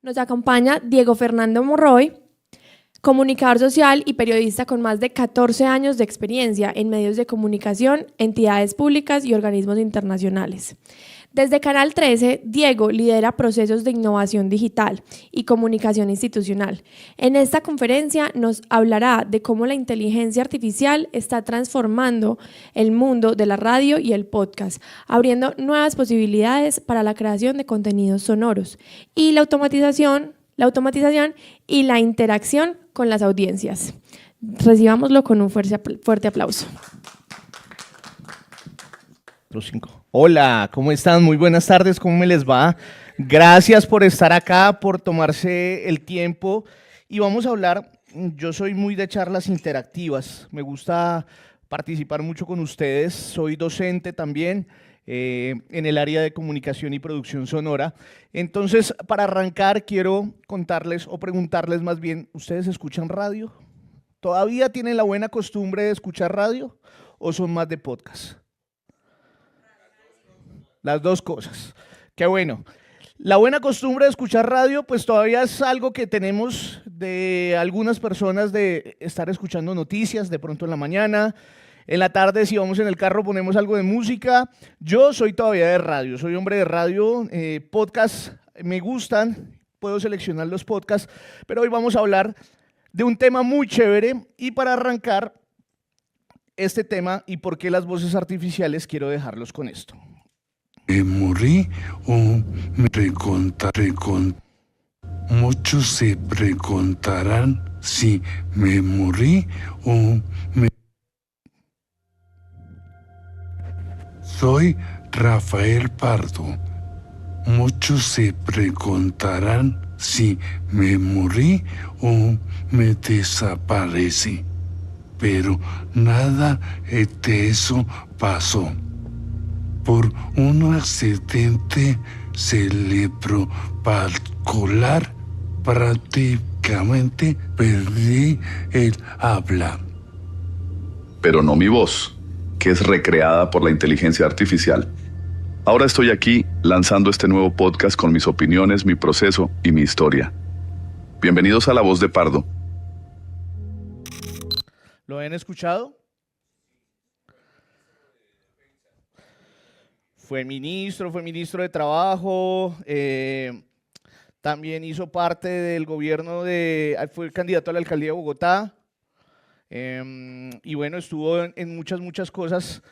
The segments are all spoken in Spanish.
Nos acompaña Diego Fernando Monroy, comunicador social y periodista con más de 14 años de experiencia en medios de comunicación, entidades públicas y organismos internacionales. Desde Canal 13, Diego lidera procesos de innovación digital y comunicación institucional. En esta conferencia nos hablará de cómo la inteligencia artificial está transformando el mundo de la radio y el podcast, abriendo nuevas posibilidades para la creación de contenidos sonoros y la automatización y la interacción con las audiencias. Recibámoslo con un fuerte aplauso. Hola, ¿cómo están? Muy buenas tardes, ¿cómo me les va? Gracias por estar acá, por tomarse el tiempo y vamos a hablar. Yo soy muy de charlas interactivas, me gusta participar mucho con ustedes, soy docente también en el área de comunicación y producción sonora. Entonces, para arrancar, quiero contarles o preguntarles más bien, ¿ustedes escuchan radio? ¿Todavía tienen la buena costumbre de escuchar radio o son más de podcast? Las dos cosas. Qué bueno. La buena costumbre de escuchar radio, pues todavía es algo que tenemos de algunas personas de estar escuchando noticias de pronto en la mañana. En la tarde, si vamos en el carro, ponemos algo de música. Yo soy todavía de radio, soy hombre de radio. Podcasts me gustan, puedo seleccionar los podcasts, pero hoy vamos a hablar de un tema muy chévere y para arrancar este tema y por qué las voces artificiales, quiero dejarlos con esto. Morí o me muchos se preguntarán si me morí o me... Soy Rafael Pardo. Muchos se preguntarán si me morí o me desaparecí. Pero nada de eso pasó. Por un accidente cerebrovascular, prácticamente perdí el habla. Pero no mi voz, que es recreada por la inteligencia artificial. Ahora estoy aquí lanzando este nuevo podcast con mis opiniones, mi proceso y mi historia. Bienvenidos a La Voz de Pardo. ¿Lo han escuchado? Fue ministro de Trabajo, también hizo parte del gobierno fue candidato a la alcaldía de Bogotá, y bueno, estuvo en muchas cosas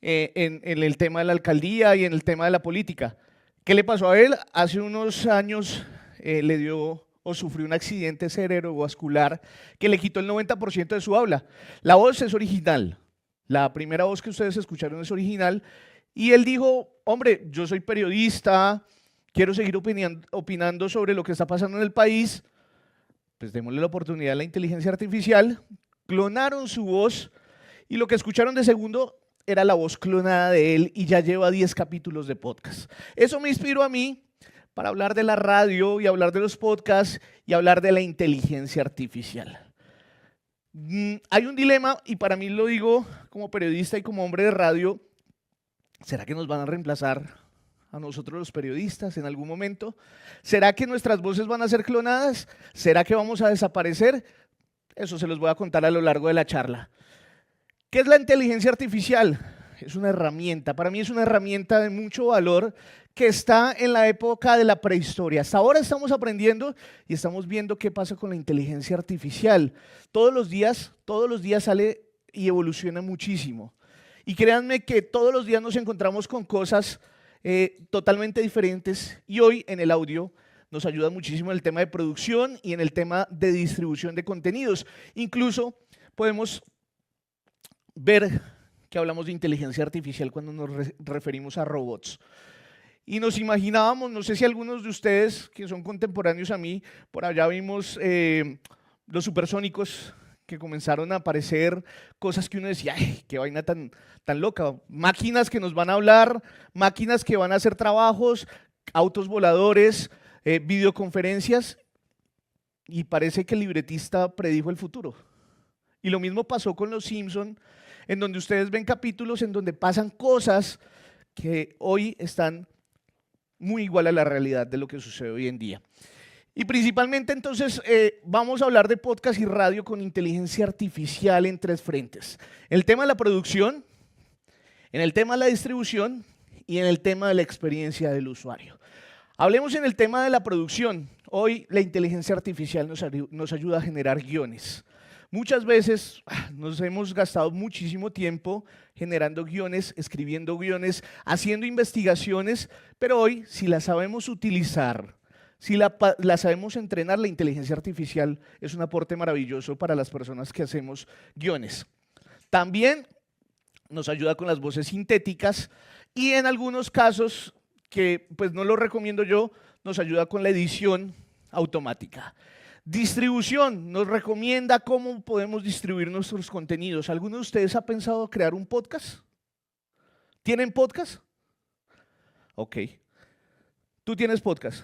en el tema de la alcaldía y en el tema de la política. ¿Qué le pasó a él? Hace unos años le dio o sufrió un accidente cerebrovascular que le quitó el 90% de su habla. La voz es original, la primera voz que ustedes escucharon es original. Y él dijo, hombre, yo soy periodista, quiero seguir opinando sobre lo que está pasando en el país, pues démosle la oportunidad a la inteligencia artificial. Clonaron su voz y lo que escucharon de segundo era la voz clonada de él y ya lleva 10 capítulos de podcast. Eso me inspiró a mí para hablar de la radio y hablar de los podcasts y hablar de la inteligencia artificial. Hay un dilema y para mí lo digo como periodista y como hombre de radio. ¿Será que nos van a reemplazar a nosotros los periodistas en algún momento? ¿Será que nuestras voces van a ser clonadas? ¿Será que vamos a desaparecer? Eso se los voy a contar a lo largo de la charla. ¿Qué es la inteligencia artificial? Es una herramienta, para mí es una herramienta de mucho valor que está en la época de la prehistoria. Hasta ahora estamos aprendiendo y estamos viendo qué pasa con la inteligencia artificial. Todos los días sale y evoluciona muchísimo. Y créanme que todos los días nos encontramos con cosas totalmente diferentes y hoy en el audio nos ayuda muchísimo en el tema de producción y en el tema de distribución de contenidos. Incluso podemos ver que hablamos de inteligencia artificial cuando nos referimos a robots. Y nos imaginábamos, no sé si algunos de ustedes que son contemporáneos a mí, por allá vimos los supersónicos, que comenzaron a aparecer cosas que uno decía, ¡ay, qué vaina tan loca! Máquinas que nos van a hablar, máquinas que van a hacer trabajos, autos voladores, videoconferencias, y parece que el libretista predijo el futuro. Y lo mismo pasó con Los Simpson, en donde ustedes ven capítulos en donde pasan cosas que hoy están muy igual a la realidad de lo que sucede hoy en día. Y principalmente entonces vamos a hablar de podcast y radio con inteligencia artificial en 3 frentes. En el tema de la producción, en el tema de la distribución y en el tema de la experiencia del usuario. Hablemos en el tema de la producción. Hoy la inteligencia artificial nos ayuda a generar guiones. Muchas veces nos hemos gastado muchísimo tiempo generando guiones, escribiendo guiones, haciendo investigaciones, pero hoy si la sabemos utilizar, si la sabemos entrenar, la inteligencia artificial es un aporte maravilloso para las personas que hacemos guiones. También nos ayuda con las voces sintéticas y en algunos casos, que pues no lo recomiendo yo, nos ayuda con la edición automática. Distribución, nos recomienda cómo podemos distribuir nuestros contenidos. ¿Alguno de ustedes ha pensado crear un podcast? ¿Tienen podcast? Ok. ¿Tú tienes podcast?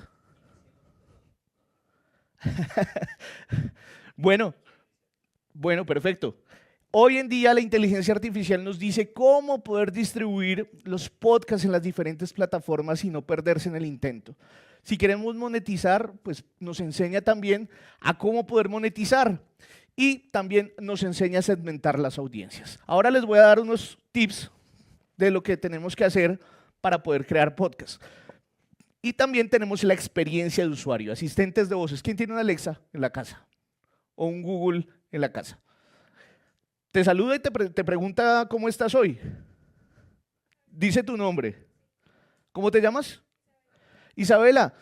Bueno, perfecto. Hoy en día la inteligencia artificial nos dice cómo poder distribuir los podcasts en las diferentes plataformas y no perderse en el intento. Si queremos monetizar, pues nos enseña también a cómo poder monetizar y también nos enseña a segmentar las audiencias. Ahora les voy a dar unos tips de lo que tenemos que hacer para poder crear podcasts. Y también tenemos la experiencia de usuario, asistentes de voces. ¿Quién tiene una Alexa en la casa? O un Google en la casa. Te saluda y te pregunta cómo estás hoy. Dice tu nombre. ¿Cómo te llamas? Isabela.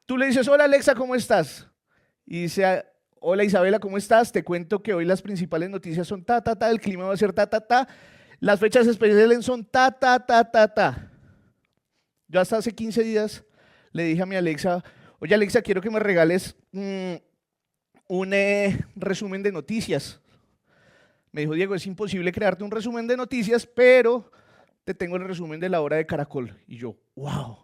Tú le dices, hola Alexa, ¿cómo estás? Y dice, hola Isabela, ¿cómo estás? Te cuento que hoy las principales noticias son ta, ta, ta, el clima va a ser ta, ta, ta. Las fechas especiales son ta, ta, ta, ta, ta. Yo hasta hace 15 días le dije a mi Alexa, oye Alexa, quiero que me regales un resumen de noticias. Me dijo, Diego, es imposible crearte un resumen de noticias, pero te tengo el resumen de la hora de Caracol. Y yo, wow,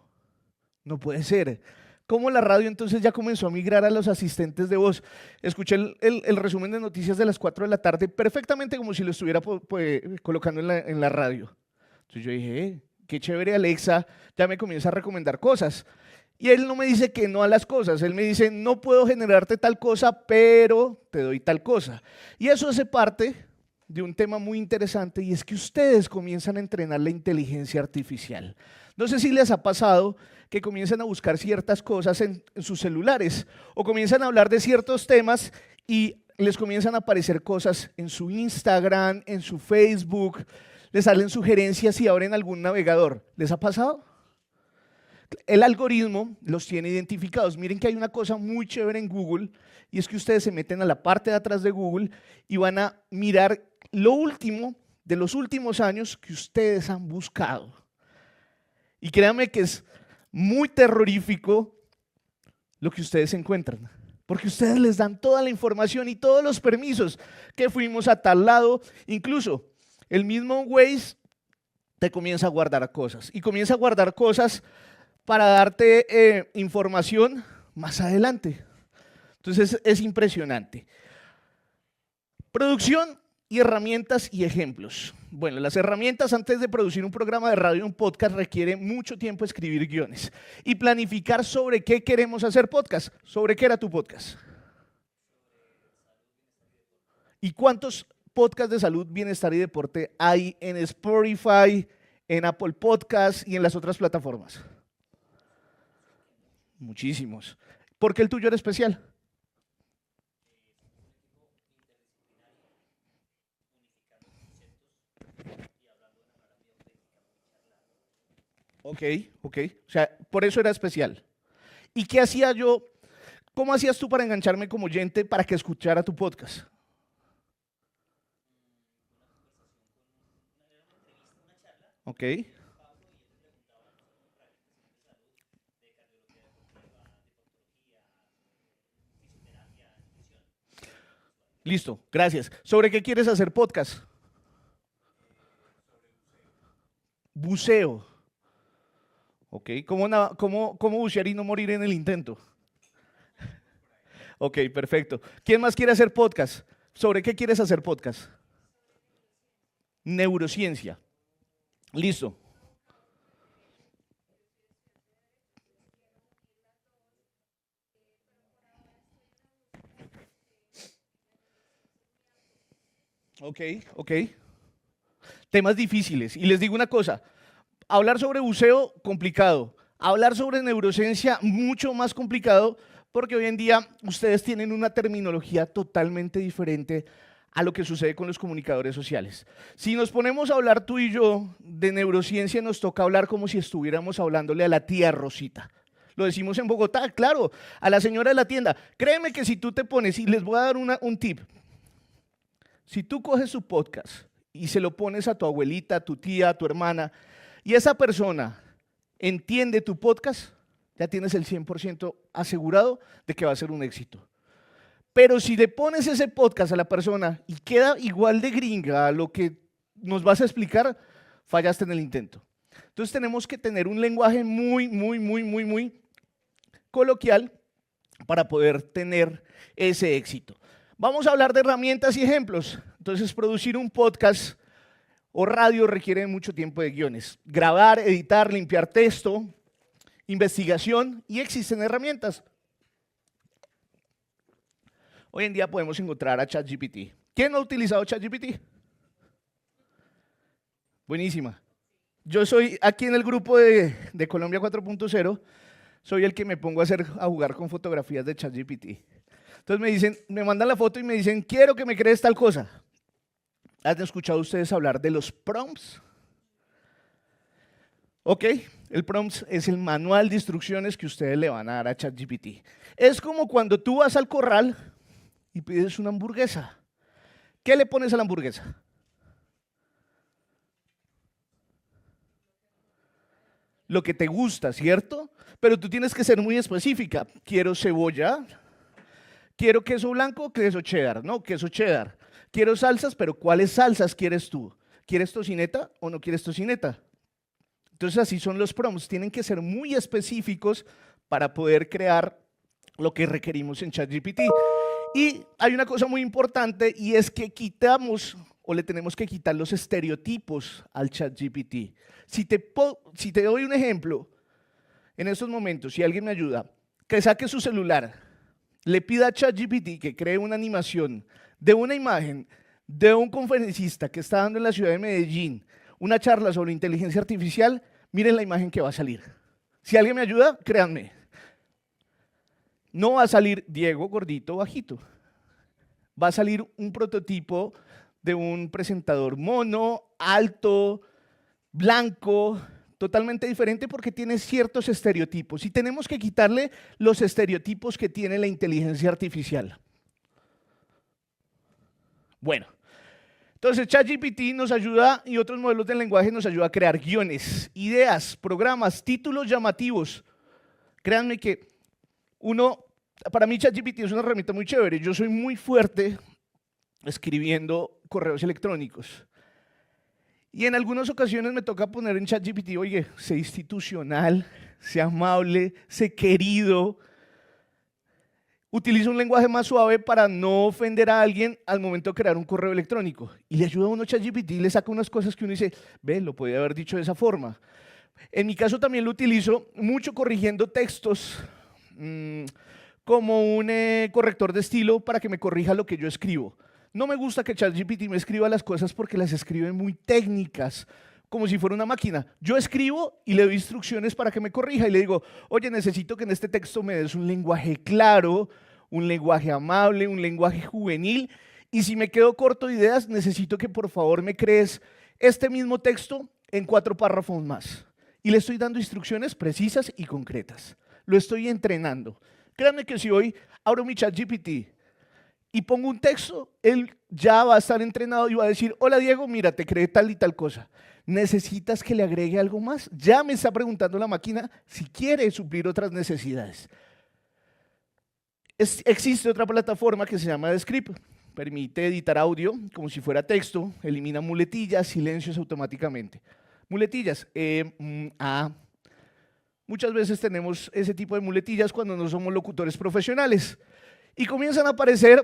no puede ser. ¿Cómo la radio entonces ya comenzó a migrar a los asistentes de voz? Escuché el resumen de noticias de las 4 de la tarde perfectamente como si lo estuviera colocando en la radio. Entonces yo dije, qué chévere Alexa, ya me comienza a recomendar cosas. Y él no me dice que no a las cosas, él me dice, no puedo generarte tal cosa, pero te doy tal cosa. Y eso hace parte de un tema muy interesante y es que ustedes comienzan a entrenar la inteligencia artificial. No sé si les ha pasado que comienzan a buscar ciertas cosas en sus celulares o comienzan a hablar de ciertos temas y les comienzan a aparecer cosas en su Instagram, en su Facebook, les salen sugerencias y abren algún navegador. ¿Les ha pasado? El algoritmo los tiene identificados. Miren que hay una cosa muy chévere en Google y es que ustedes se meten a la parte de atrás de Google y van a mirar lo último de los últimos años que ustedes han buscado. Y créanme que es muy terrorífico lo que ustedes encuentran, porque ustedes les dan toda la información y todos los permisos, que fuimos a tal lado, incluso el mismo Waze te comienza a guardar cosas y comienza a guardar cosas para darte información más adelante. Entonces es impresionante. Producción y herramientas y ejemplos. Bueno, las herramientas antes de producir un programa de radio, un podcast, requiere mucho tiempo escribir guiones y planificar sobre qué queremos hacer podcast. ¿Sobre qué era tu podcast? ¿Y cuántos podcasts de salud, bienestar y deporte hay en Spotify, en Apple Podcasts y en las otras plataformas? Muchísimos. ¿Por qué el tuyo era especial? Ok. O sea, por eso era especial. ¿Y qué hacía yo? ¿Cómo hacías tú para engancharme como oyente para que escuchara tu podcast? Ok. Listo, gracias. ¿Sobre qué quieres hacer podcast? Buceo. Ok, ¿cómo bucear y no morir en el intento? Ok, perfecto. ¿Quién más quiere hacer podcast? ¿Sobre qué quieres hacer podcast? Neurociencia. Listo. Ok. Temas difíciles. Y les digo una cosa, hablar sobre buceo, complicado. Hablar sobre neurociencia, mucho más complicado, porque hoy en día ustedes tienen una terminología totalmente diferente a lo que sucede con los comunicadores sociales. Si nos ponemos a hablar tú y yo de neurociencia, nos toca hablar como si estuviéramos hablándole a la tía Rosita. Lo decimos en Bogotá, claro, a la señora de la tienda. Créeme que si tú te pones, y les voy a dar un tip, si tú coges su podcast y se lo pones a tu abuelita, a tu tía, a tu hermana, y esa persona entiende tu podcast, ya tienes el 100% asegurado de que va a ser un éxito. Pero si le pones ese podcast a la persona y queda igual de gringa a lo que nos vas a explicar, fallaste en el intento. Entonces tenemos que tener un lenguaje muy coloquial para poder tener ese éxito. Vamos a hablar de herramientas y ejemplos. Entonces, producir un podcast o radio requiere mucho tiempo de guiones. Grabar, editar, limpiar texto, investigación, y existen herramientas. Hoy en día podemos encontrar a ChatGPT. ¿Quién no ha utilizado ChatGPT? Buenísima. Yo soy aquí en el grupo de Colombia 4.0, soy el que me pongo a jugar con fotografías de ChatGPT. Entonces me mandan la foto y me dicen, quiero que me crees tal cosa. ¿Han escuchado ustedes hablar de los prompts? Ok, el prompt es el manual de instrucciones que ustedes le van a dar a ChatGPT. Es como cuando tú vas al corral y pides una hamburguesa. ¿Qué le pones a la hamburguesa? Lo que te gusta, ¿cierto? Pero tú tienes que ser muy específica. Quiero cebolla, quiero queso blanco, queso cheddar, no, queso cheddar. Quiero salsas, pero ¿cuáles salsas quieres tú? ¿Quieres tocineta o no quieres tocineta? Entonces así son los prompts, tienen que ser muy específicos para poder crear lo que requerimos en ChatGPT. Y hay una cosa muy importante y es que quitamos o le tenemos que quitar los estereotipos al ChatGPT. Si te doy un ejemplo, en estos momentos, si alguien me ayuda, que saque su celular, le pida a ChatGPT que cree una animación de una imagen de un conferencista que está dando en la ciudad de Medellín una charla sobre inteligencia artificial, miren la imagen que va a salir. Si alguien me ayuda, créanme, no va a salir Diego gordito bajito. Va a salir un prototipo de un presentador mono, alto, blanco, totalmente diferente porque tiene ciertos estereotipos y tenemos que quitarle los estereotipos que tiene la inteligencia artificial. Bueno, entonces ChatGPT nos ayuda y otros modelos de lenguaje nos ayuda a crear guiones, ideas, programas, títulos llamativos. Créanme que para mí ChatGPT es una herramienta muy chévere. Yo soy muy fuerte escribiendo correos electrónicos. Y en algunas ocasiones me toca poner en ChatGPT, oye, sé institucional, sé amable, sé querido. Utilizo un lenguaje más suave para no ofender a alguien al momento de crear un correo electrónico. Y le ayuda a uno ChatGPT y le saca unas cosas que uno dice, ve, lo podía haber dicho de esa forma. En mi caso también lo utilizo mucho corrigiendo textos, como un corrector de estilo para que me corrija lo que yo escribo. No me gusta que ChatGPT me escriba las cosas porque las escribe muy técnicas, como si fuera una máquina. Yo escribo y le doy instrucciones para que me corrija y le digo, oye, necesito que en este texto me des un lenguaje claro, un lenguaje amable, un lenguaje juvenil, y si me quedo corto de ideas, necesito que por favor me crees este mismo texto en 4 párrafos más. Y le estoy dando instrucciones precisas y concretas. Lo estoy entrenando. Créanme que si hoy abro mi ChatGPT y pongo un texto, él ya va a estar entrenado y va a decir, hola Diego, mira, te creé tal y tal cosa. ¿Necesitas que le agregue algo más? Ya me está preguntando la máquina si quiere suplir otras necesidades. Existe otra plataforma que se llama Descript. Permite editar audio como si fuera texto, elimina muletillas, silencios automáticamente. Muletillas, muchas veces tenemos ese tipo de muletillas cuando no somos locutores profesionales. Y comienzan a aparecer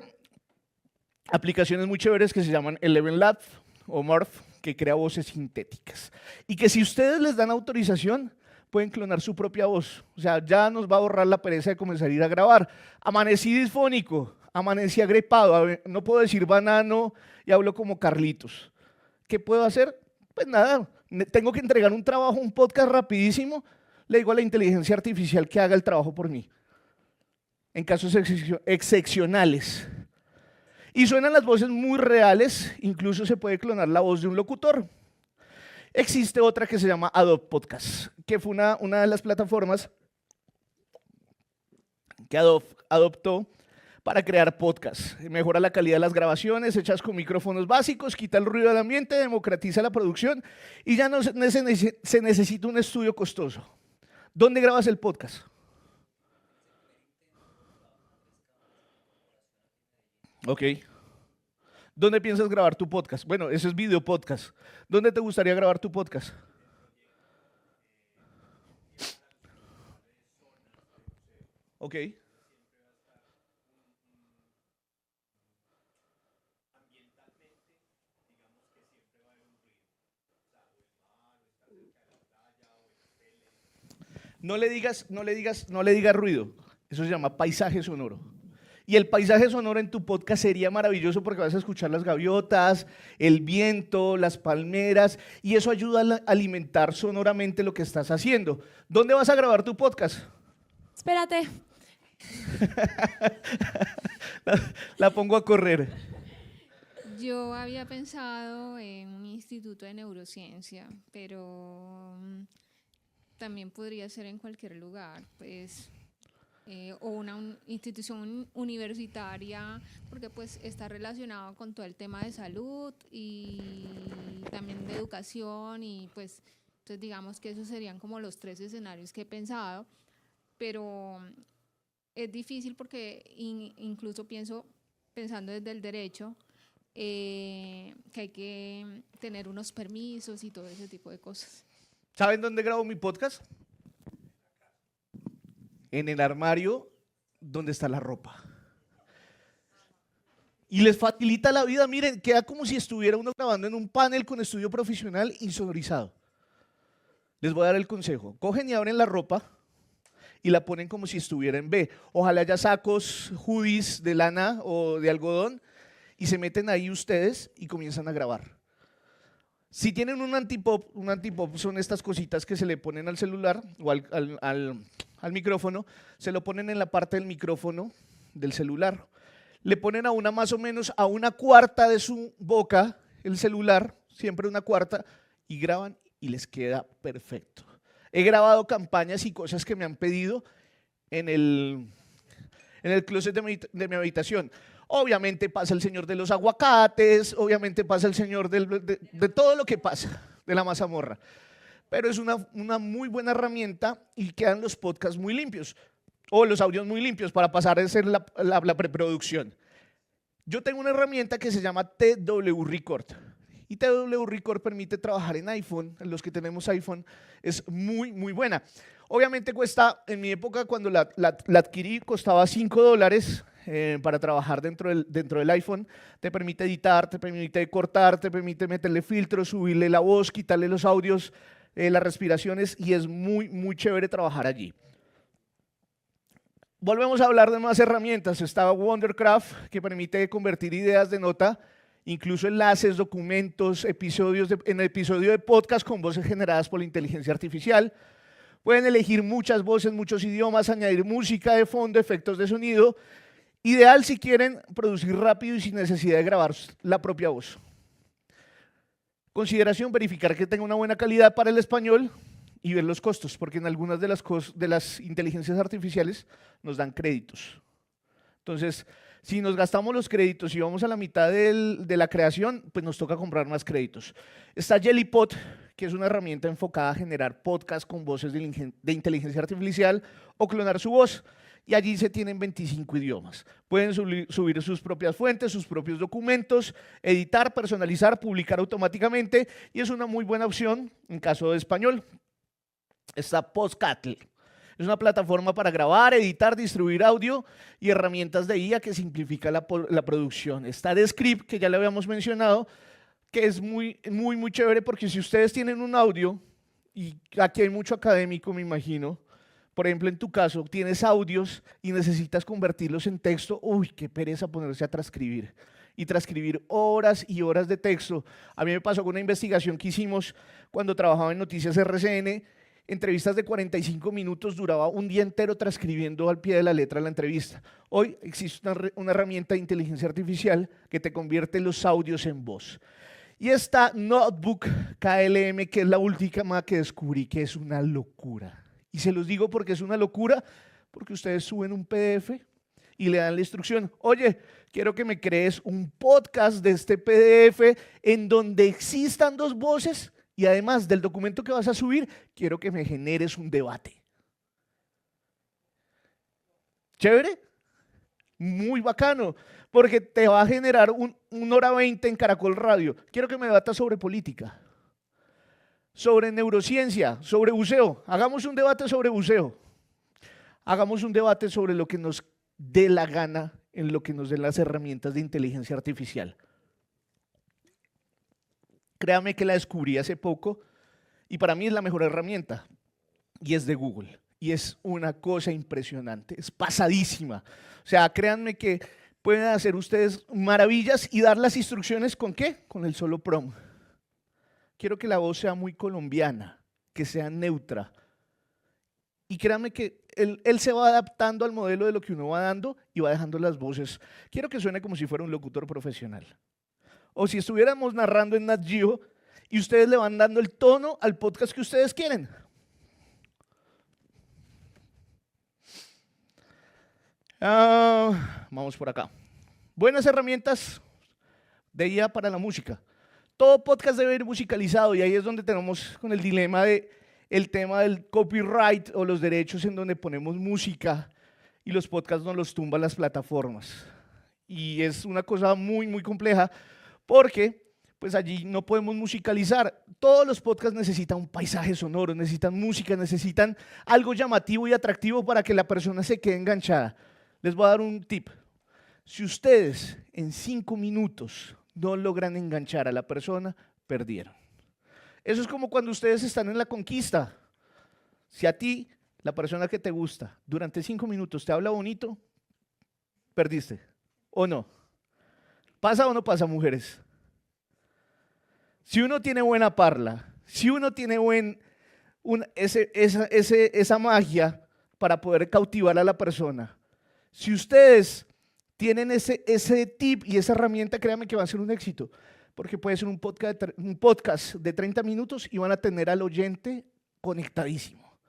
aplicaciones muy chéveres que se llaman Eleven Lab o Morph, que crea voces sintéticas. Y que si ustedes les dan autorización, pueden clonar su propia voz. O sea, ya nos va a ahorrar la pereza de comenzar a ir a grabar. Amanecí disfónico. amanecí agripado, a ver, no puedo decir banano y hablo como Carlitos. ¿Qué puedo hacer? Pues nada, tengo que entregar un trabajo, un podcast rapidísimo, le digo a la inteligencia artificial que haga el trabajo por mí, en casos excepcionales. Y suenan las voces muy reales, incluso se puede clonar la voz de un locutor. Existe otra que se llama Adobe Podcast, que fue una de las plataformas que Adobe adoptó para crear podcasts. Mejora la calidad de las grabaciones hechas con micrófonos básicos, quita el ruido del ambiente, democratiza la producción y ya no se necesita un estudio costoso. ¿Dónde grabas el podcast? Ok. ¿Dónde piensas grabar tu podcast? Bueno, eso es video podcast. ¿Dónde te gustaría grabar tu podcast? Ok. No le digas ruido. Eso se llama paisaje sonoro. Y el paisaje sonoro en tu podcast sería maravilloso porque vas a escuchar las gaviotas, el viento, las palmeras, y eso ayuda a alimentar sonoramente lo que estás haciendo. ¿Dónde vas a grabar tu podcast? Espérate. La pongo a correr. Yo había pensado en un instituto de neurociencia, pero también podría ser en cualquier lugar, pues, o una institución universitaria, porque pues está relacionado con todo el tema de salud y también de educación y pues entonces digamos que esos serían como los 3 escenarios que he pensado, pero es difícil porque incluso pensando desde el derecho, que hay que tener unos permisos y todo ese tipo de cosas. ¿Saben dónde grabo mi podcast? En el armario donde está la ropa. Y les facilita la vida, miren, queda como si estuviera uno grabando en un panel con estudio profesional insonorizado. Les voy a dar el consejo. Cogen y abren la ropa y la ponen como si estuviera en B. Ojalá haya sacos, hoodies de lana o de algodón y se meten ahí ustedes y comienzan a grabar. Si tienen un antipop son estas cositas que se le ponen al celular o al micrófono, se lo ponen en la parte del micrófono del celular. Le ponen a una más o menos a 1/4 de su boca el celular, siempre 1/4, y graban y les queda perfecto. He grabado campañas y cosas que me han pedido en el closet de mi habitación. Obviamente pasa el señor de los aguacates, obviamente pasa el señor de todo lo que pasa, de la mazamorra. Pero es una muy buena herramienta y quedan los podcasts muy limpios, o los audios muy limpios para pasar a ser la preproducción. Yo tengo una herramienta que se llama TW Record. Y TW Record permite trabajar en iPhone, los que tenemos iPhone, es muy, muy buena. Obviamente cuesta, en mi época cuando la adquirí, costaba $5 para trabajar dentro del iPhone. Te permite editar, te permite cortar, te permite meterle filtros, subirle la voz, quitarle los audios, las respiraciones, y es muy, muy chévere trabajar allí. Volvemos a hablar de más herramientas. Está Wondercraft, que permite convertir ideas de nota, incluso enlaces, documentos, en el episodio de podcast con voces generadas por la inteligencia artificial. Pueden elegir muchas voces, muchos idiomas, añadir música de fondo, efectos de sonido. Ideal si quieren producir rápido y sin necesidad de grabar la propia voz. Consideración: verificar que tenga una buena calidad para el español y ver los costos, porque en algunas de las inteligencias artificiales nos dan créditos. Entonces, si nos gastamos los créditos y vamos a la mitad de la creación, pues nos toca comprar más créditos. Está Jellypod, que es una herramienta enfocada a generar podcasts con voces de inteligencia artificial o clonar su voz. Y allí se tienen 25 idiomas. Pueden subir sus propias fuentes, sus propios documentos, editar, personalizar, publicar automáticamente, y es una muy buena opción en caso de español. Está Podcatl. Es una plataforma para grabar, editar, distribuir audio y herramientas de IA que simplifica la producción. Está Descript, que ya le habíamos mencionado, que es muy, muy, muy chévere porque si ustedes tienen un audio, y aquí hay mucho académico, me imagino, Por ejemplo, en tu caso, tienes audios y necesitas convertirlos en texto. Uy, qué pereza ponerse a transcribir. Y transcribir horas y horas de texto. A mí me pasó con una investigación que hicimos cuando trabajaba en Noticias RCN. Entrevistas de 45 minutos, duraba un día entero transcribiendo al pie de la letra la entrevista. Hoy existe una herramienta de inteligencia artificial que te convierte los audios en voz. Y esta Notebook KLM, que es la última que descubrí, que es una locura. Y se los digo porque es una locura, porque ustedes suben un PDF y le dan la instrucción. Oye, quiero que me crees un podcast de este PDF en donde existan dos voces y además del documento que vas a subir, quiero que me generes un debate. ¿Chévere? Muy bacano, porque te va a generar 1 hora 20 en Caracol Radio. Quiero que me debatas sobre política, sobre neurociencia, sobre buceo. Hagamos un debate sobre buceo. Hagamos un debate sobre lo que nos dé la gana en lo que nos den las herramientas de inteligencia artificial. Créame que la descubrí hace poco y para mí es la mejor herramienta y es de Google. Y es una cosa impresionante, es pasadísima. O sea, créanme que pueden hacer ustedes maravillas y dar las instrucciones ¿con qué? Con el solo prompt. Quiero que la voz sea muy colombiana, que sea neutra. Y créanme que él se va adaptando al modelo de lo que uno va dando y va dejando las voces. Quiero que suene como si fuera un locutor profesional. O si estuviéramos narrando en Nat Geo y ustedes le van dando el tono al podcast que ustedes quieren. Vamos por acá. Buenas herramientas de IA para la música. Todo podcast debe ir musicalizado y ahí es donde tenemos con el dilema de el tema del copyright o los derechos en donde ponemos música y los podcasts nos los tumban las plataformas. Y es una cosa muy, muy compleja porque pues allí no podemos musicalizar. Todos los podcasts necesitan un paisaje sonoro, necesitan música, necesitan algo llamativo y atractivo para que la persona se quede enganchada. Les voy a dar un tip. Si ustedes en 5 minutos no logran enganchar a la persona, perdieron. Eso es como cuando ustedes están en la conquista. Si a ti, la persona que te gusta, durante 5 minutos te habla bonito, perdiste. ¿O no? ¿Pasa o no pasa, mujeres? Si uno tiene buena parla, si uno tiene esa magia para poder cautivar a la persona, si ustedes tienen ese tip y esa herramienta, créanme que va a ser un éxito, porque puede ser un podcast de 30 minutos y van a tener al oyente conectadísimo.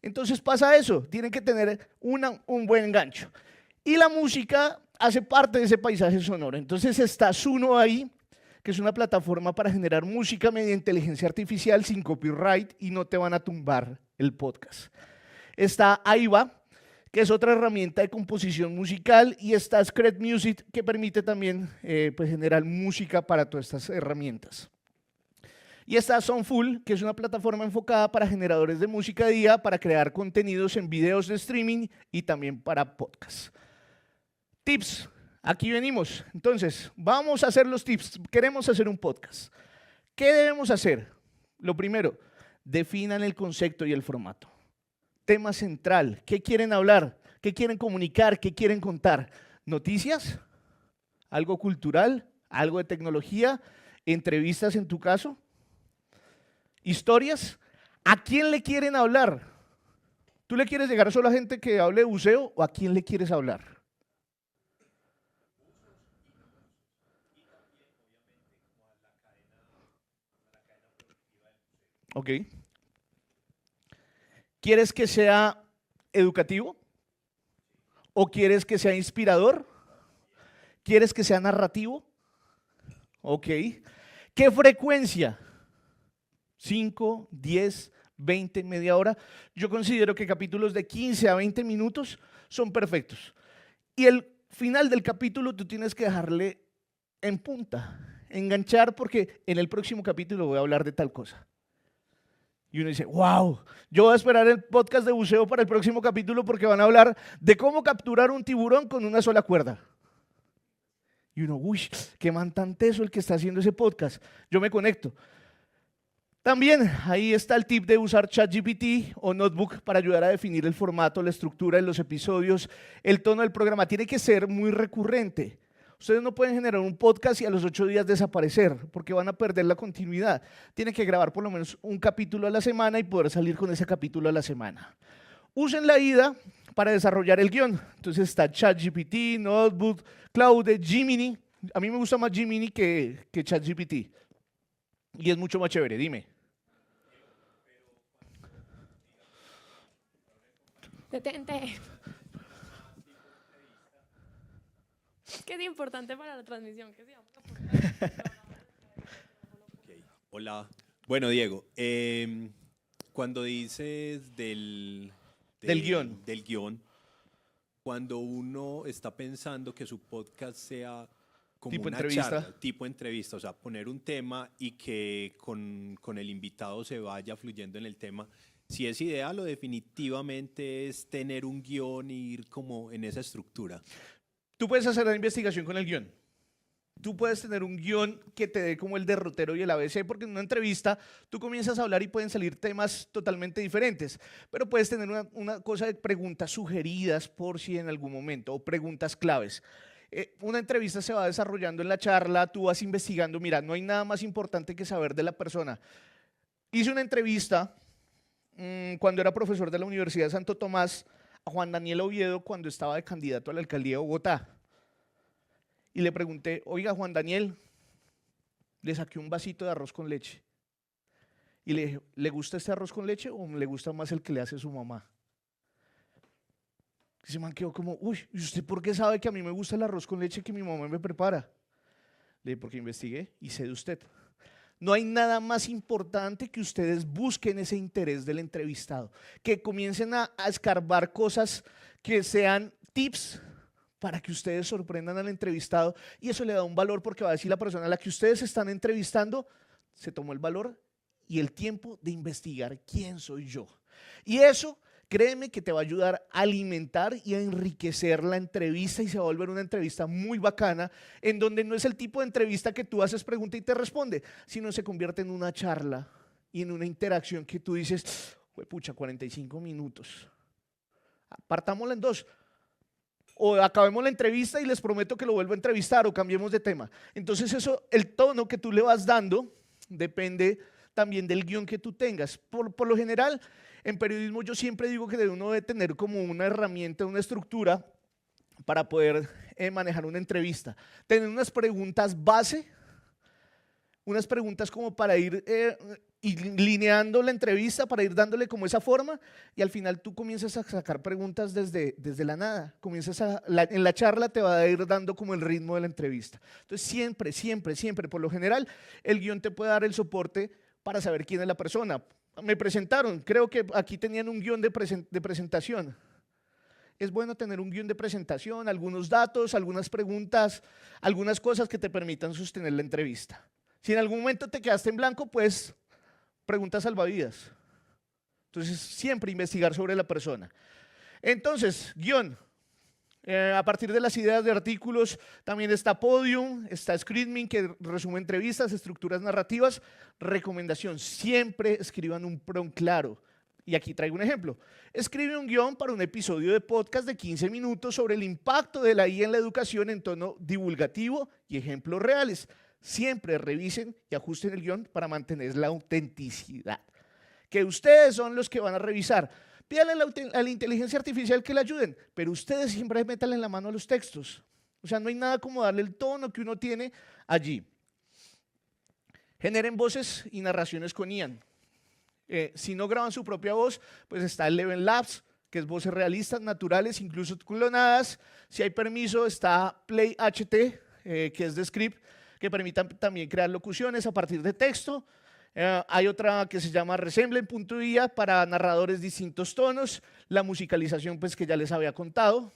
Entonces pasa eso, tienen que tener un buen gancho. Y la música hace parte de ese paisaje sonoro. Entonces está Suno ahí, que es una plataforma para generar música mediante inteligencia artificial sin copyright y no te van a tumbar el podcast. Está Aiva, que es otra herramienta de composición musical, y está Scred Music, que permite también pues generar música para todas estas herramientas. Y está Soundful, que es una plataforma enfocada para generadores de música de IA, para crear contenidos en videos de streaming y también para podcasts. Tips, aquí venimos. Entonces, vamos a hacer los tips. Queremos hacer un podcast. ¿Qué debemos hacer? Lo primero, definan el concepto y el formato. Tema central, ¿qué quieren hablar? ¿Qué quieren comunicar? ¿Qué quieren contar? ¿Noticias? ¿Algo cultural? ¿Algo de tecnología? ¿Entrevistas en tu caso? ¿Historias? ¿A quién le quieren hablar? ¿Tú le quieres llegar solo a gente que hable de buceo o a quién le quieres hablar? Ok. ¿Quieres que sea educativo? ¿O quieres que sea inspirador? ¿Quieres que sea narrativo? Ok. ¿Qué frecuencia? 5, 10, 20, media hora. Yo considero que capítulos de 15 a 20 minutos son perfectos. Y el final del capítulo tú tienes que dejarle en punta, enganchar, porque en el próximo capítulo voy a hablar de tal cosa. Y uno dice, wow, yo voy a esperar el podcast de buceo para el próximo capítulo porque van a hablar de cómo capturar un tiburón con una sola cuerda. Y uno, uy, qué man tan teso el que está haciendo ese podcast. Yo me conecto. También ahí está el tip de usar ChatGPT o Notebook para ayudar a definir el formato, la estructura de los episodios, el tono del programa. Tiene que ser muy recurrente. Ustedes no pueden generar un podcast y a los 8 días desaparecer porque van a perder la continuidad. Tienen que grabar por lo menos un capítulo a la semana y poder salir con ese capítulo a la semana. Usen la IDA para desarrollar el guión. Entonces está ChatGPT, Notebook, Claude, Gemini. A mí me gusta más Gemini que ChatGPT. Y es mucho más chévere, dime. Detente. ¿Qué es importante para la transmisión? ¿Qué Okay. Hola. Bueno, Diego, cuando dices del guión, cuando uno está pensando que su podcast sea como tipo una entrevista. charla, tipo entrevista, o sea, poner un tema y que con el invitado se vaya fluyendo en el tema, si es ideal o definitivamente es tener un guión e ir como en esa estructura. Tú puedes hacer la investigación con el guión. Tú puedes tener un guión que te dé como el derrotero y el ABC, porque en una entrevista tú comienzas a hablar y pueden salir temas totalmente diferentes, pero puedes tener una cosa de preguntas sugeridas por si en algún momento, o preguntas claves. Una entrevista se va desarrollando en la charla, tú vas investigando, mira, no hay nada más importante que saber de la persona. Hice una entrevista cuando era profesor de la Universidad de Santo Tomás a Juan Daniel Oviedo cuando estaba de candidato a la alcaldía de Bogotá. Y le pregunté, oiga, Juan Daniel, le saqué un vasito de arroz con leche. Y le dije, ¿le gusta este arroz con leche o le gusta más el que le hace su mamá? Y ese man quedó como, uy, ¿y usted por qué sabe que a mí me gusta el arroz con leche que mi mamá me prepara? Le dije, porque investigué y sé de usted. No hay nada más importante que ustedes busquen ese interés del entrevistado, que comiencen a escarbar cosas que sean tips para que ustedes sorprendan al entrevistado, y eso le da un valor porque va a decir la persona a la que ustedes están entrevistando se tomó el valor y el tiempo de investigar quién soy yo. Y eso, créeme que te va a ayudar a alimentar y a enriquecer la entrevista y se va a volver una entrevista muy bacana en donde no es el tipo de entrevista que tú haces pregunta y te responde, sino se convierte en una charla y en una interacción que tú dices, pucha, 45 minutos. Partámosla en dos. O acabemos la entrevista y les prometo que lo vuelvo a entrevistar o cambiemos de tema. Entonces eso, el tono que tú le vas dando depende también del guión que tú tengas. Por lo general, en periodismo yo siempre digo que uno debe tener como una herramienta, una estructura para poder manejar una entrevista. Tener unas preguntas base, unas preguntas como para ir lineando la entrevista, para ir dándole como esa forma, y al final tú comienzas a sacar preguntas desde la nada. En la charla te va a ir dando como el ritmo de la entrevista. Entonces siempre, por lo general, el guión te puede dar el soporte para saber quién es la persona. Me presentaron, creo que aquí tenían un guión de presentación. Es bueno tener un guión de presentación, algunos datos, algunas preguntas, algunas cosas que te permitan sostener la entrevista. Si en algún momento te quedaste en blanco, pues preguntas salvavidas. Entonces, siempre investigar sobre la persona. Entonces, guión. A partir de las ideas de artículos, también está Podium, está Scriptmin, que resume entrevistas, estructuras narrativas. Recomendación, siempre escriban un prompt claro. Y aquí traigo un ejemplo. Escribe un guión para un episodio de podcast de 15 minutos sobre el impacto de la IA en la educación en tono divulgativo y ejemplos reales. Siempre revisen y ajusten el guión para mantener la autenticidad. Que ustedes son los que van a revisar. Pídanle a la inteligencia artificial que le ayuden, pero ustedes siempre métanle la mano a los textos. O sea, no hay nada como darle el tono que uno tiene allí. Generen voces y narraciones con Ian. Si no graban su propia voz, pues está Eleven Labs, que es voces realistas, naturales, incluso clonadas. Si hay permiso, está Play HT, que es de script, que permitan también crear locuciones a partir de texto. Hay otra que se llama Resemblen.ia para narradores distintos tonos. La musicalización, pues que ya les había contado.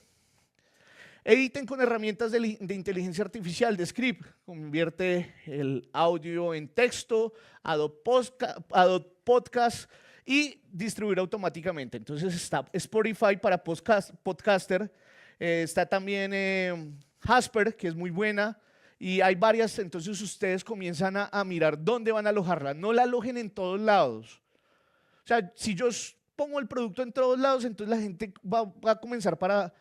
Editen con herramientas de inteligencia artificial de script. Convierte el audio en texto, Adobe Podcast y distribuir automáticamente. Entonces está Spotify para podcaster. Está también Jasper, que es muy buena. Y hay varias, entonces ustedes comienzan a mirar dónde van a alojarla. No la alojen en todos lados. O sea, si yo pongo el producto en todos lados, entonces la gente va a comenzar para...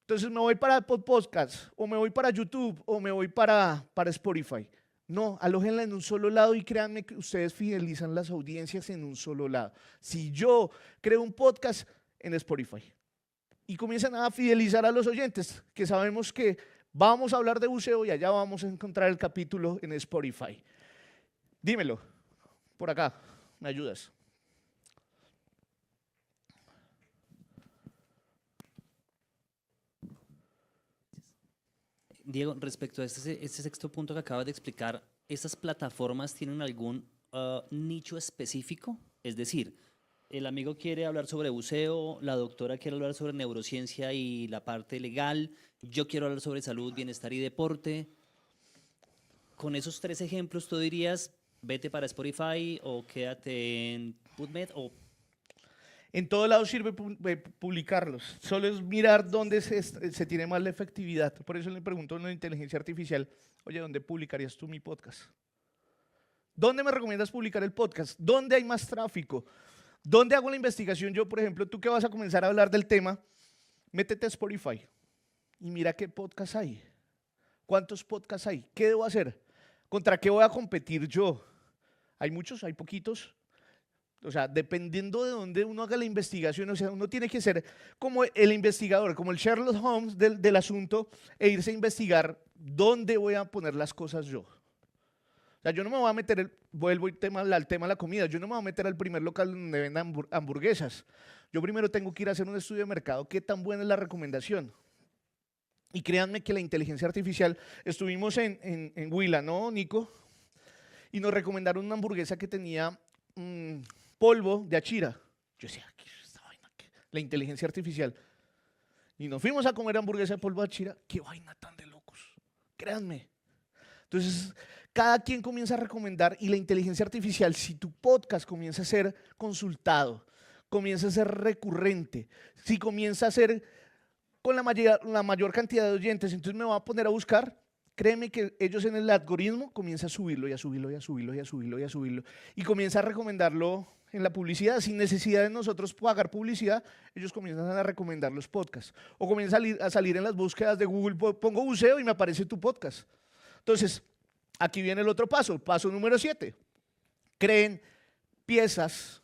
Entonces me voy para podcast, o me voy para YouTube, o me voy para Spotify. No, alójenla en un solo lado y créanme que ustedes fidelizan las audiencias en un solo lado. Si yo creo un podcast en Spotify y comienzan a fidelizar a los oyentes, que sabemos que vamos a hablar de buceo y allá vamos a encontrar el capítulo en Spotify. Dímelo, por acá, me ayudas. Diego, respecto a este sexto punto que acabas de explicar, ¿estas plataformas tienen algún nicho específico? Es decir, el amigo quiere hablar sobre buceo, la doctora quiere hablar sobre neurociencia y la parte legal, yo quiero hablar sobre salud, bienestar y deporte. Con esos 3 ejemplos, ¿tú dirías, vete para Spotify o quédate en PubMed? O... En todo lado sirve publicarlos. Solo es mirar dónde se tiene más la efectividad. Por eso le pregunto a una inteligencia artificial, oye, ¿dónde publicarías tú mi podcast? ¿Dónde me recomiendas publicar el podcast? ¿Dónde hay más tráfico? ¿Dónde hago la investigación yo, por ejemplo, tú que vas a comenzar a hablar del tema? Métete a Spotify y mira qué podcast hay. ¿Cuántos podcasts hay? ¿Qué debo hacer? ¿Contra qué voy a competir yo? ¿Hay muchos? ¿Hay poquitos? O sea, dependiendo de dónde uno haga la investigación, o sea, uno tiene que ser como el investigador, como el Sherlock Holmes del asunto e irse a investigar dónde voy a poner las cosas yo. O sea, yo no me voy a meter, vuelvo al tema de la comida, yo no me voy a meter al primer local donde vendan hamburguesas. Yo primero tengo que ir a hacer un estudio de mercado, qué tan buena es la recomendación. Y créanme que la inteligencia artificial, estuvimos en Huila, ¿no, Nico? Y nos recomendaron una hamburguesa que tenía... polvo de achira. Yo decía, ¿qué es esta vaina? La inteligencia artificial. Y nos fuimos a comer hamburguesa de polvo de achira. ¡Qué vaina tan de locos! Créanme. Entonces, cada quien comienza a recomendar y la inteligencia artificial, si tu podcast comienza a ser consultado, comienza a ser recurrente, si comienza a ser con la mayor cantidad de oyentes, entonces me va a poner a buscar. Créeme que ellos en el algoritmo comienzan a subirlo y a subirlo y a subirlo y a subirlo y a subirlo y comienza a recomendarlo en la publicidad sin necesidad de nosotros pagar publicidad. Ellos comienzan a recomendar los podcasts o comienzan a salir en las búsquedas de Google, pongo buceo y me aparece tu podcast. Entonces, aquí viene el otro paso, paso número 7. Creen piezas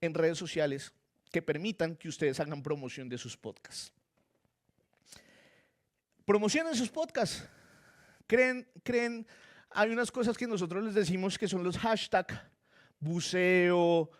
en redes sociales que permitan que ustedes hagan promoción de sus podcasts. Promocionen sus podcasts. Creen, hay unas cosas que nosotros les decimos que son los hashtags, buceo,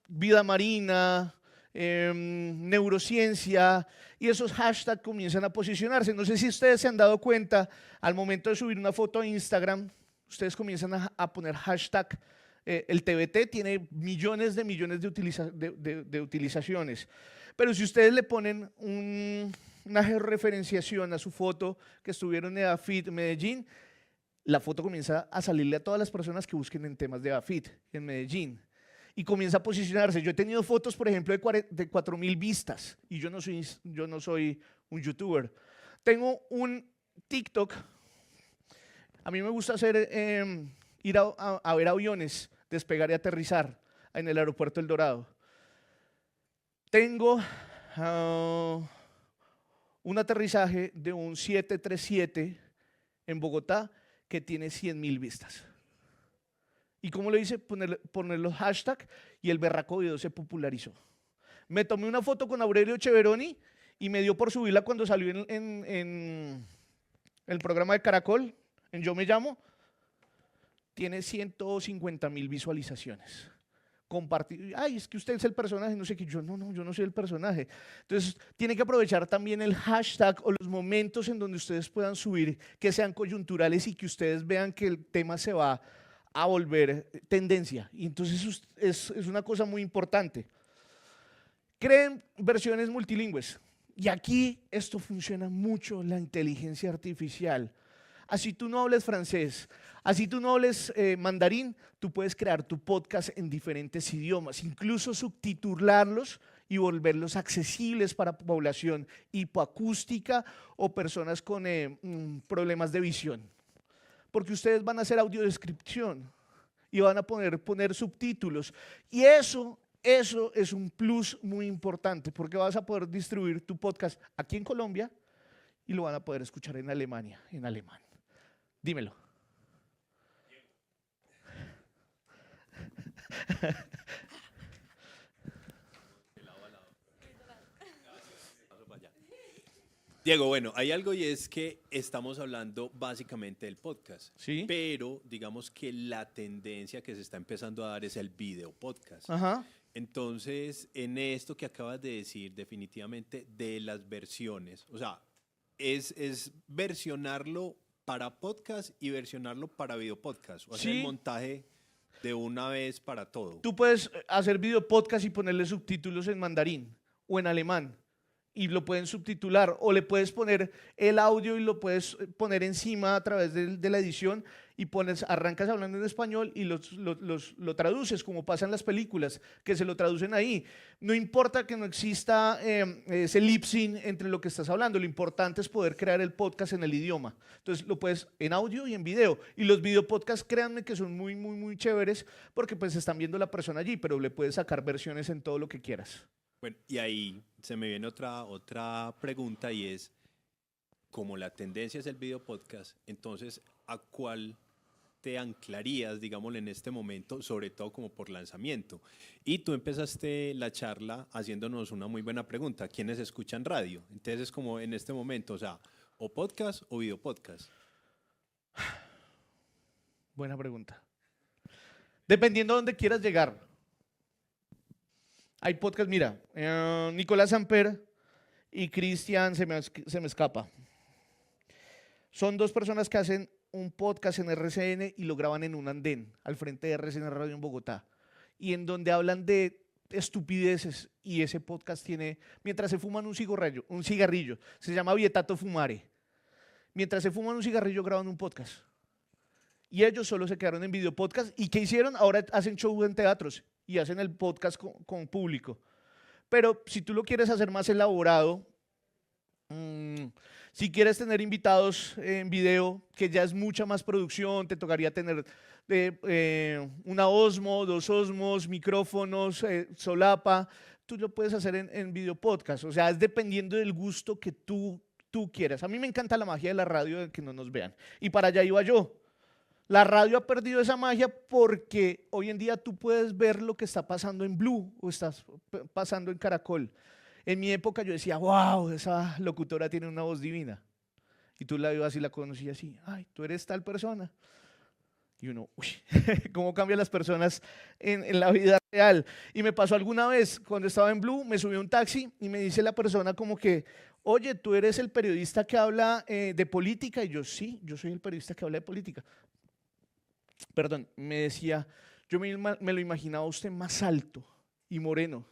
vida marina, neurociencia, y esos hashtags comienzan a posicionarse. No sé si ustedes se han dado cuenta, al momento de subir una foto a Instagram, ustedes comienzan a poner hashtag. El TBT tiene millones de utilizaciones, pero si ustedes le ponen una georreferenciación a su foto que estuvieron en AFIT Medellín, la foto comienza a salirle a todas las personas que busquen en temas de AFIT en Medellín y comienza a posicionarse. Yo he tenido fotos, por ejemplo, de 4,000 vistas y yo no soy un youtuber. Tengo un TikTok. A mí me gusta ir a ver aviones despegar y aterrizar en el aeropuerto El Dorado. Tengo un aterrizaje de un 737 en Bogotá que tiene 100,000 vistas. ¿Y cómo lo hice? Poner los hashtags y el berraco video se popularizó. Me tomé una foto con Aurelio Cheveroni y me dio por subirla cuando salió en el programa de Caracol, en Yo Me Llamo. Tiene 150,000 visualizaciones. Compartir, ay, es que usted es el personaje, no sé qué, yo no soy el personaje. Entonces, tiene que aprovechar también el hashtag o los momentos en donde ustedes puedan subir, que sean coyunturales y que ustedes vean que el tema se va a volver tendencia. Y entonces es una cosa muy importante. Creen versiones multilingües. Y aquí esto funciona mucho, la inteligencia artificial. Así tú no hables francés, así tú no hables mandarín, tú puedes crear tu podcast en diferentes idiomas, incluso subtitularlos y volverlos accesibles para población hipoacústica o personas con problemas de visión. Porque ustedes van a hacer audiodescripción y van a poner subtítulos. Y eso es un plus muy importante, porque vas a poder distribuir tu podcast aquí en Colombia y lo van a poder escuchar en Alemania, en alemán. Dímelo. Diego, bueno, hay algo y es que estamos hablando básicamente del podcast, Sí. pero digamos que la tendencia que se está empezando a dar es el video podcast. Ajá. Entonces, en esto que acabas de decir, definitivamente de las versiones, o sea, es versionarlo para podcast y versionarlo para video podcast, o hacer Sí. el montaje de una vez para todo. Tú puedes hacer video podcast y ponerle subtítulos en mandarín o en alemán y lo pueden subtitular, o le puedes poner el audio y lo puedes poner encima a través de la edición y arrancas hablando en español y lo traduces, como pasa en las películas, que se lo traducen ahí. No importa que no exista ese lip sync entre lo que estás hablando, lo importante es poder crear el podcast en el idioma. Entonces lo puedes en audio y en video. Y los video podcasts, créanme que son muy, muy, muy chéveres porque pues están viendo la persona allí, pero le puedes sacar versiones en todo lo que quieras. Bueno, y ahí se me viene otra pregunta y es, como la tendencia es el video podcast, entonces, ¿a cuál te anclarías, digámoslo, en este momento, sobre todo como por lanzamiento? Y tú empezaste la charla haciéndonos una muy buena pregunta, ¿quiénes escuchan radio? Entonces, es como en este momento, o sea, o podcast o video podcast. Buena pregunta. Dependiendo de dónde quieras llegar. Hay podcast, mira, Nicolás Samper y Cristian, se me escapa. Son dos personas que hacen un podcast en RCN y lo graban en un andén, al frente de RCN Radio en Bogotá, y en donde hablan de estupideces, y ese podcast tiene, mientras se fuman un cigarrillo, se llama Vietato Fumare. Mientras se fuman un cigarrillo graban un podcast. Y ellos solo se quedaron en video podcast. ¿Y qué hicieron? Ahora hacen show en teatros y hacen el podcast con público. Pero si tú lo quieres hacer más elaborado, si quieres tener invitados en video, que ya es mucha más producción, te tocaría tener una Osmo, 2 Osmos, micrófonos, solapa, tú lo puedes hacer en video podcast. O sea, es dependiendo del gusto que tú quieras. A mí me encanta la magia de la radio, de que no nos vean. Y para allá iba yo. La radio ha perdido esa magia porque hoy en día tú puedes ver lo que está pasando en Blue o está pasando en Caracol. En mi época yo decía, wow, esa locutora tiene una voz divina. Y tú la ibas y la conocías así, ay, tú eres tal persona. Y uno, uy, cómo cambian las personas en la vida real. Y me pasó alguna vez, cuando estaba en Blue, me subí a un taxi y me dice la persona como que, oye, ¿tú eres el periodista que habla de política? Y yo, sí, yo soy el periodista que habla de política. Perdón, me decía, yo me lo imaginaba a usted más alto y moreno.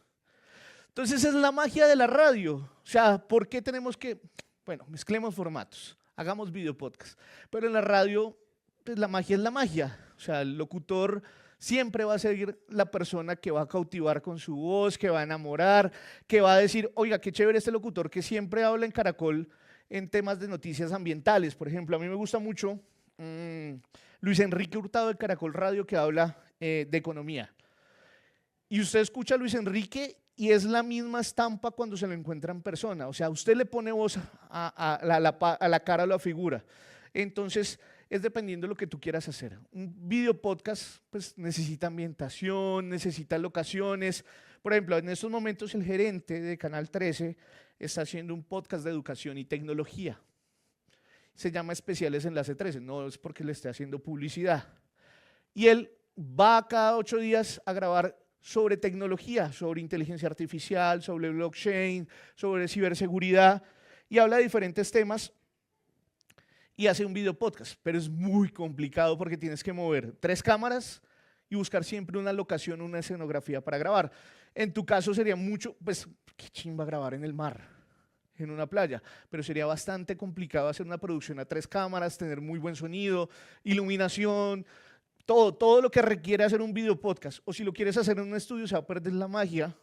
Entonces es la magia de la radio. O sea, ¿por qué tenemos que, bueno, mezclemos formatos, hagamos video podcast? Pero en la radio, pues la magia es la magia. O sea, el locutor siempre va a ser la persona que va a cautivar con su voz, que va a enamorar, que va a decir, oiga, qué chévere este locutor que siempre habla en Caracol en temas de noticias ambientales. Por ejemplo, a mí me gusta mucho Luis Enrique Hurtado de Caracol Radio, que habla de economía. Y usted escucha a Luis Enrique y es la misma estampa cuando se lo encuentra en persona. O sea, usted le pone voz a la cara o a la figura. Entonces, es dependiendo de lo que tú quieras hacer. Un video podcast pues, necesita ambientación, necesita locaciones. Por ejemplo, en estos momentos el gerente de Canal 13 está haciendo un podcast de educación y tecnología. Se llama Especiales Enlace 13, no es porque le esté haciendo publicidad. Y él va cada 8 días a grabar sobre tecnología, sobre inteligencia artificial, sobre blockchain, sobre ciberseguridad, y habla de diferentes temas y hace un video podcast, pero es muy complicado porque tienes que mover 3 cámaras y buscar siempre una locación, una escenografía para grabar. En tu caso sería mucho, pues, qué chimba grabar en el mar, en una playa, pero sería bastante complicado hacer una producción a 3 cámaras, tener muy buen sonido, iluminación, todo lo que requiere hacer un video podcast. O si lo quieres hacer en un estudio se va a perder la magia,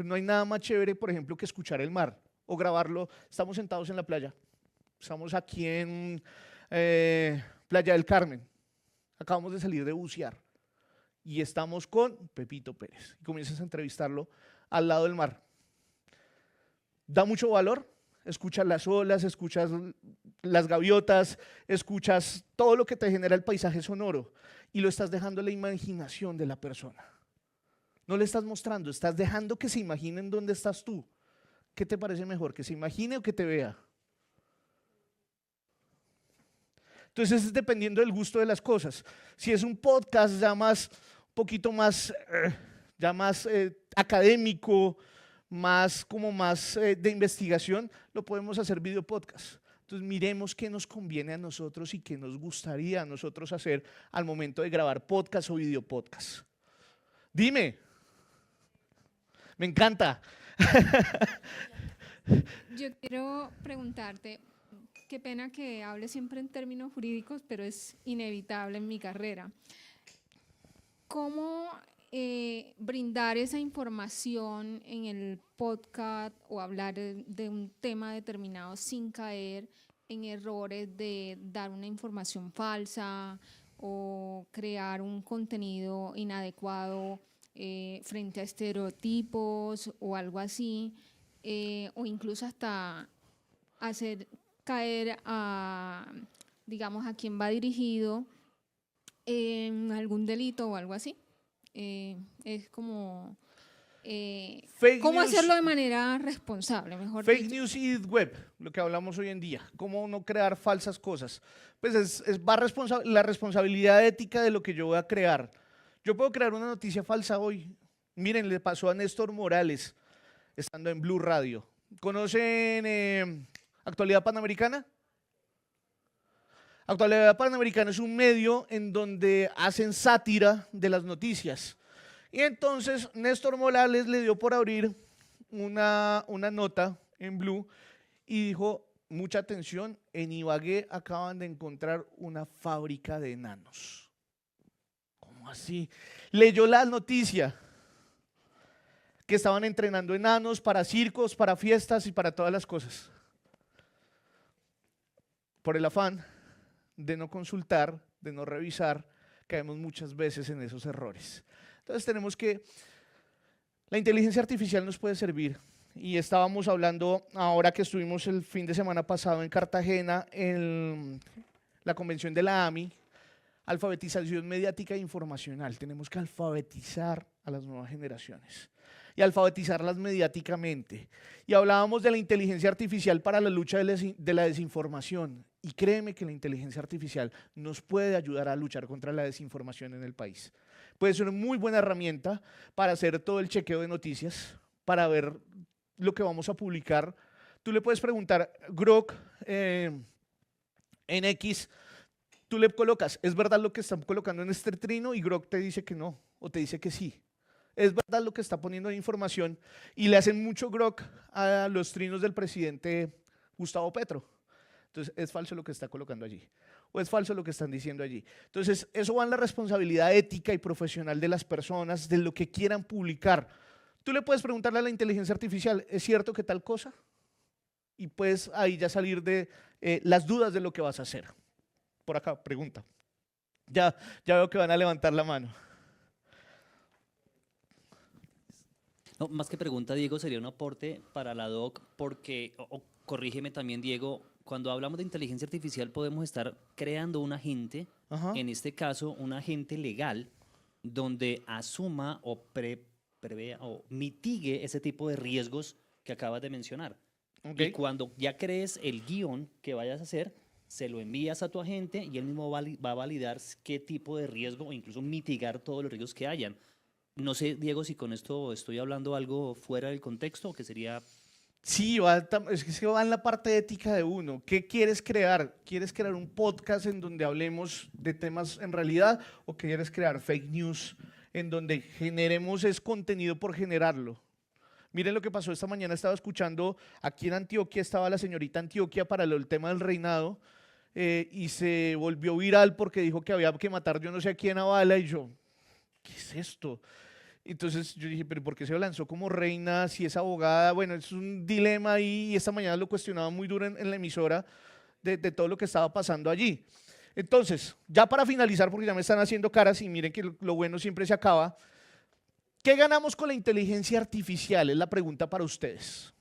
Pero no hay nada más chévere, por ejemplo, que escuchar el mar o grabarlo. Estamos sentados en la playa. Estamos aquí en Playa del Carmen. Acabamos de salir de bucear. Y estamos con Pepito Pérez. Y comienzas a entrevistarlo al lado del mar. Da mucho valor. Escuchas las olas, escuchas las gaviotas, escuchas todo lo que te genera el paisaje sonoro. Y lo estás dejando a la imaginación de la persona. No le estás mostrando, estás dejando que se imaginen dónde estás tú. ¿Qué te parece mejor? ¿Que se imagine o que te vea? Entonces es dependiendo del gusto de las cosas. Si es un podcast ya más, un poquito más, académico, más de investigación, lo podemos hacer video podcast. Entonces miremos qué nos conviene a nosotros y qué nos gustaría a nosotros hacer al momento de grabar podcast o video podcast. Dime. Me encanta. Yo quiero preguntarte, qué pena que hable siempre en términos jurídicos, pero es inevitable en mi carrera. ¿Cómo brindar esa información en el podcast o hablar de un tema determinado sin caer en errores de dar una información falsa o crear un contenido inadecuado frente a estereotipos o algo así, o incluso hasta hacer caer a, digamos, a quien va dirigido en algún delito o algo así? Es como cómo hacerlo de manera responsable, mejor Fake dicho. news y web, lo que hablamos hoy en día, cómo no crear falsas cosas. Pues la responsabilidad ética de lo que yo voy a crear. Yo puedo crear una noticia falsa hoy. Miren, le pasó a Néstor Morales, estando en Blue Radio. ¿Conocen Actualidad Panamericana? Actualidad Panamericana es un medio en donde hacen sátira de las noticias. Y entonces Néstor Morales le dio por abrir una nota en Blue y dijo, mucha atención, en Ibagué acaban de encontrar una fábrica de enanos. ¿Cómo así? Leyó la noticia que estaban entrenando enanos para circos, para fiestas y para todas las cosas. Por el afán de no consultar, de no revisar, caemos muchas veces en esos errores. Entonces tenemos que, la inteligencia artificial nos puede servir. Y estábamos hablando, ahora que estuvimos el fin de semana pasado en Cartagena, en la convención de la AMI, alfabetización mediática e informacional. Tenemos que alfabetizar a las nuevas generaciones y alfabetizarlas mediáticamente. Y hablábamos de la inteligencia artificial para la lucha de la desinformación. Y créeme que la inteligencia artificial nos puede ayudar a luchar contra la desinformación en el país. Puede ser una muy buena herramienta para hacer todo el chequeo de noticias, para ver lo que vamos a publicar. Tú le puedes preguntar, Grok, en X, tú le colocas, ¿es verdad lo que están colocando en este trino? Y Grok te dice que no, o te dice que sí. Es verdad lo que está poniendo de información, y le hacen mucho Grok a los trinos del presidente Gustavo Petro. Entonces, es falso lo que está colocando allí, o es falso lo que están diciendo allí. Entonces, eso va en la responsabilidad ética y profesional de las personas, de lo que quieran publicar. Tú le puedes preguntarle a la inteligencia artificial, ¿es cierto que tal cosa? Y puedes ahí ya salir de las dudas de lo que vas a hacer. Por acá, pregunta. Ya veo que van a levantar la mano. No, más que pregunta, Diego, sería un aporte para la DOC, porque, o corrígeme también, Diego, cuando hablamos de inteligencia artificial podemos estar creando un agente, Ajá. en este caso un agente legal, donde asuma o prevea o mitigue ese tipo de riesgos que acabas de mencionar. Okay. Y cuando ya crees el guión que vayas a hacer, se lo envías a tu agente y él mismo va a validar qué tipo de riesgo o incluso mitigar todos los riesgos que hayan. No sé, Diego, si con esto estoy hablando algo fuera del contexto o que sería... Sí, es que va en la parte ética de uno. ¿Qué quieres crear? ¿Quieres crear un podcast en donde hablemos de temas en realidad o quieres crear fake news en donde generemos contenido por generarlo? Miren lo que pasó esta mañana, estaba escuchando, aquí en Antioquia estaba la señorita Antioquia para el tema del reinado y se volvió viral porque dijo que había que matar yo no sé a quién a bala y yo, ¿qué es esto? Entonces yo dije, pero ¿por qué se lanzó como reina si es abogada? Bueno, es un dilema ahí y esta mañana lo cuestionaba muy duro en la emisora de todo lo que estaba pasando allí. Entonces, ya para finalizar, porque ya me están haciendo caras y miren que lo bueno siempre se acaba, ¿qué ganamos con la inteligencia artificial? Es la pregunta para ustedes.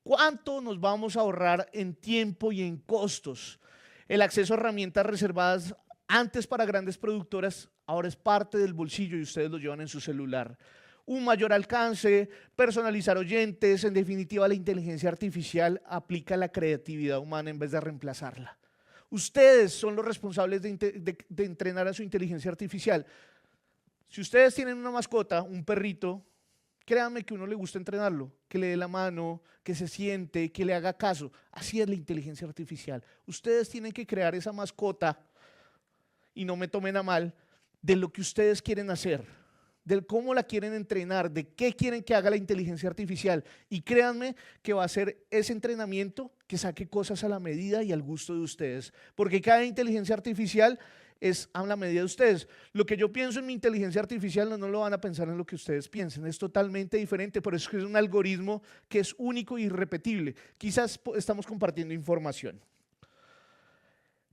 ¿Cuánto nos vamos a ahorrar en tiempo y en costos? El acceso a herramientas reservadas antes para grandes productoras, ahora es parte del bolsillo y ustedes lo llevan en su celular. Un mayor alcance, personalizar oyentes, en definitiva la inteligencia artificial aplica la creatividad humana en vez de reemplazarla. Ustedes son los responsables de entrenar a su inteligencia artificial. Si ustedes tienen una mascota, un perrito, créanme que a uno le gusta entrenarlo, que le dé la mano, que se siente, que le haga caso. Así es la inteligencia artificial. Ustedes tienen que crear esa mascota, y no me tomen a mal, de lo que ustedes quieren hacer, de cómo la quieren entrenar, de qué quieren que haga la inteligencia artificial. Y créanme que va a ser ese entrenamiento que saque cosas a la medida y al gusto de ustedes. Porque cada inteligencia artificial es a la medida de ustedes. Lo que yo pienso en mi inteligencia artificial no lo van a pensar en lo que ustedes piensen. Es totalmente diferente, por eso es que es un algoritmo que es único e irrepetible. Quizás estamos compartiendo información.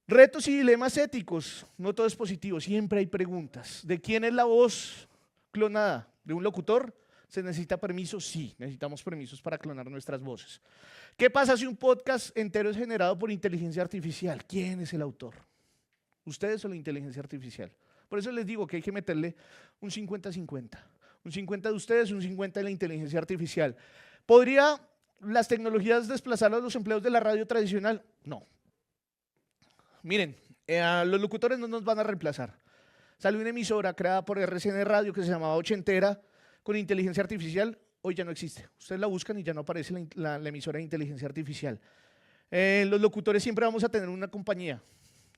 Retos y dilemas éticos. No todo es positivo, siempre hay preguntas. ¿De quién es la voz clonada? ¿De un locutor? ¿Se necesita permiso? Sí, necesitamos permisos para clonar nuestras voces. ¿Qué pasa si un podcast entero es generado por inteligencia artificial? ¿Quién es el autor? ¿Ustedes o la inteligencia artificial? Por eso les digo que hay que meterle un 50-50. Un 50 de ustedes, un 50 de la inteligencia artificial. ¿Podría las tecnologías desplazar a los empleos de la radio tradicional? No. Miren, los locutores no nos van a reemplazar. Salió una emisora creada por RCN Radio que se llamaba Ochentera con inteligencia artificial. Hoy ya no existe. Ustedes la buscan y ya no aparece la emisora de inteligencia artificial. Los locutores siempre vamos a tener una compañía.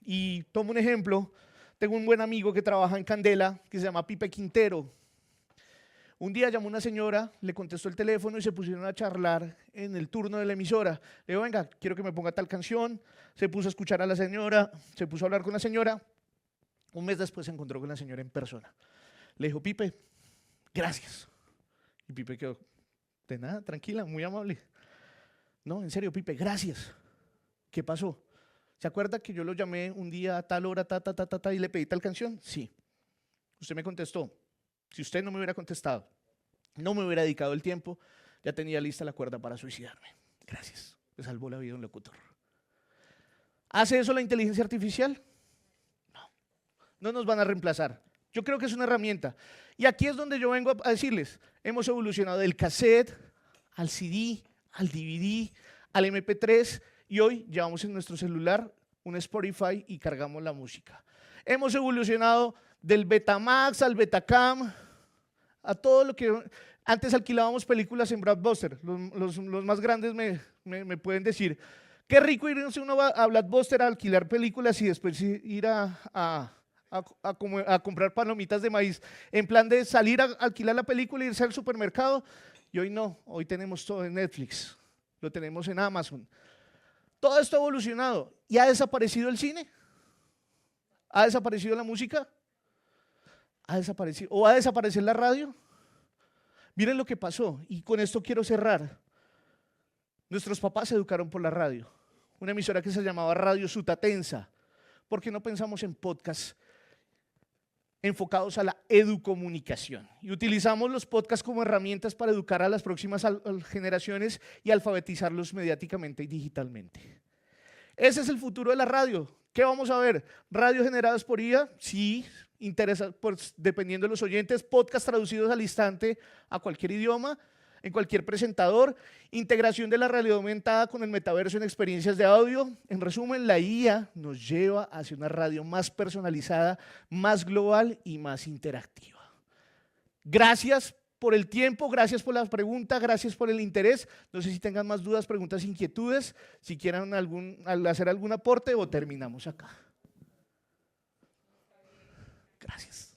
Y tomo un ejemplo. Tengo un buen amigo que trabaja en Candela que se llama Pipe Quintero. Un día llamó una señora, le contestó el teléfono y se pusieron a charlar en el turno de la emisora. Le digo, venga, quiero que me ponga tal canción. Se puso a escuchar a la señora, se puso a hablar con la señora. Un mes después se encontró con la señora en persona. Le dijo, Pipe, gracias. Y Pipe quedó, de nada, tranquila, muy amable. No, en serio, Pipe, gracias. ¿Qué pasó? ¿Se acuerda que yo lo llamé un día a tal hora, y le pedí tal canción? Sí. Usted me contestó. Si usted no me hubiera contestado, no me hubiera dedicado el tiempo, ya tenía lista la cuerda para suicidarme. Gracias. Le salvó la vida a un locutor. ¿Hace eso la inteligencia artificial? No. No nos van a reemplazar. Yo creo que es una herramienta. Y aquí es donde yo vengo a decirles, hemos evolucionado del cassette al CD, al DVD, al MP3 y hoy llevamos en nuestro celular un Spotify y cargamos la música. Hemos evolucionado del Betamax al Betacam, a todo lo que antes alquilábamos películas en Blockbuster. Los más grandes me pueden decir, qué rico irse uno a Blockbuster a alquilar películas y después ir a comprar palomitas de maíz, en plan de salir a alquilar la película e irse al supermercado. Y hoy no, hoy tenemos todo en Netflix, lo tenemos en Amazon. Todo esto ha evolucionado y ha desaparecido el cine, ha desaparecido la música, ha desaparecido, o va a desaparecer la radio. Miren lo que pasó y con esto quiero cerrar. Nuestros papás se educaron por la radio, una emisora que se llamaba Radio Sutatensa. ¿Por qué no pensamos en podcasts enfocados a la educomunicación? Y utilizamos los podcasts como herramientas para educar a las próximas generaciones y alfabetizarlos mediáticamente y digitalmente. Ese es el futuro de la radio. ¿Qué vamos a ver? ¿Radio generadas por IA? Sí, pues, dependiendo de los oyentes. Podcasts traducidos al instante a cualquier idioma, en cualquier presentador. Integración de la realidad aumentada con el metaverso en experiencias de audio. En resumen, la IA nos lleva hacia una radio más personalizada, más global y más interactiva. Gracias por el tiempo, gracias por la pregunta, gracias por el interés. No sé si tengan más dudas, preguntas, inquietudes, si quieran hacer algún aporte o terminamos acá. Gracias.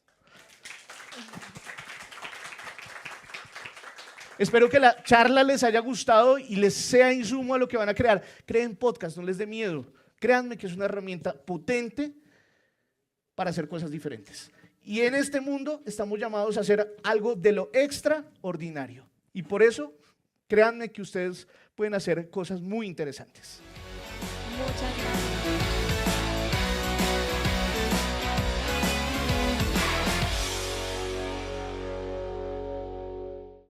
Espero que la charla les haya gustado y les sea insumo a lo que van a crear. Creen podcast, no les dé miedo. Créanme que es una herramienta potente para hacer cosas diferentes. Y en este mundo estamos llamados a hacer algo de lo extraordinario. Y por eso, créanme que ustedes pueden hacer cosas muy interesantes. Muchas gracias.